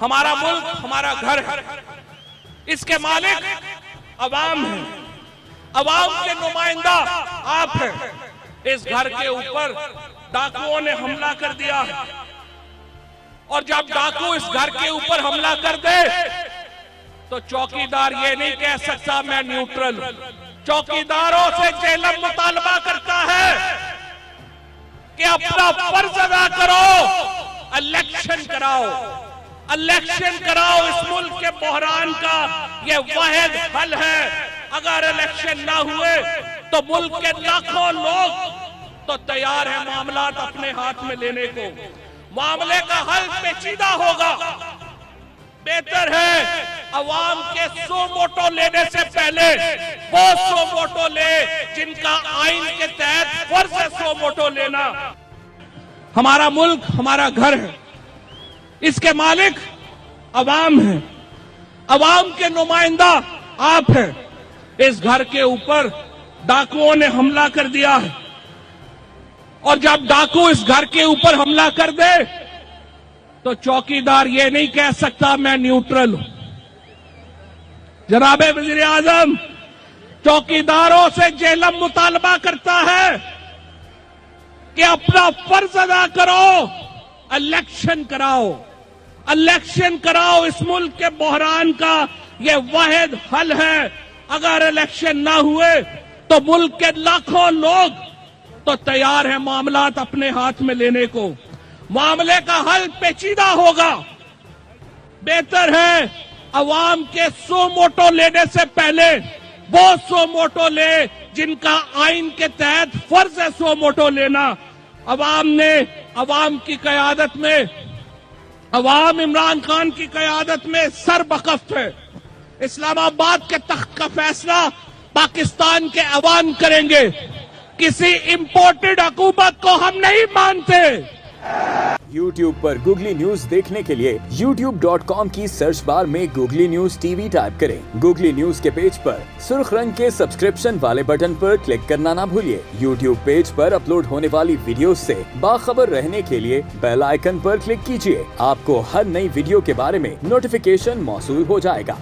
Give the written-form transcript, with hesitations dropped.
हमारा मुल्क हमारा घर है, इसके मालिक अवाम है, अवाम के नुमाइंदा आप हैं। इस घर के ऊपर डाकुओं ने हमला कर दिया है और जब डाकू इस घर के ऊपर हमला कर दे तो चौकीदार ये नहीं कह सकता मैं न्यूट्रल हूं। चौकीदारों से जेलम मुतालबा करता है कि अपना फर्ज अदा करो, इलेक्शन कराओ, इलेक्शन कराओ। इस मुल्क के बहरान का ये वाहिद हल है। अगर इलेक्शन ना हुए तो मुल्क के लाखों लोग तो तैयार है मामलात अपने हाथ में लेने को। मामले का हल पेचीदा होगा। बेहतर है अवाम के 100 वोटों लेने से पहले वो 100 वोटों ले जिनका आइन के तहत फर्ज है 100 वोटों लेना। हमारा मुल्क हमारा घर है, इसके मालिक अवाम है, अवाम के नुमाइंदा आप हैं। इस घर के ऊपर डाकुओं ने हमला कर दिया है और जब डाकू इस घर के ऊपर हमला कर दे तो चौकीदार ये नहीं कह सकता मैं न्यूट्रल हूं। जनाबे वजीर आजम चौकीदारों से जेलम मुतालबा करता है कि अपना फर्ज अदा करो, इलेक्शन कराओ, इलेक्शन कराओ। इस मुल्क के बहरान का ये वाहिद हल है। अगर इलेक्शन ना हुए तो मुल्क के लाखों लोग तो तैयार है मामलात अपने हाथ में लेने को। मामले का हल पेचीदा होगा। बेहतर है अवाम के 100 वोटों लेने से पहले वो 100 वोटों ले जिनका आइन के तहत फर्ज है 100 वोटों लेना। अवाम ने अवाम की क़यादत में, अवाम इमरान खान की क़यादत में सरबकफ्त है। इस्लामाबाद के तख्त का फैसला पाकिस्तान के अवाम करेंगे। किसी इंपोर्टेड हुकूमत को हम नहीं मानते। YouTube पर गूगली न्यूज देखने के लिए youtube.com की सर्च बार में गूगली न्यूज टीवी टाइप करें। गूगली न्यूज के पेज पर सुर्ख रंग के सब्सक्रिप्शन वाले बटन पर क्लिक करना ना भूलिए। YouTube पेज पर अपलोड होने वाली वीडियो से बाखबर रहने के लिए बेल आइकन पर क्लिक कीजिए। आपको हर नई वीडियो के बारे में नोटिफिकेशन मौसूल हो जाएगा।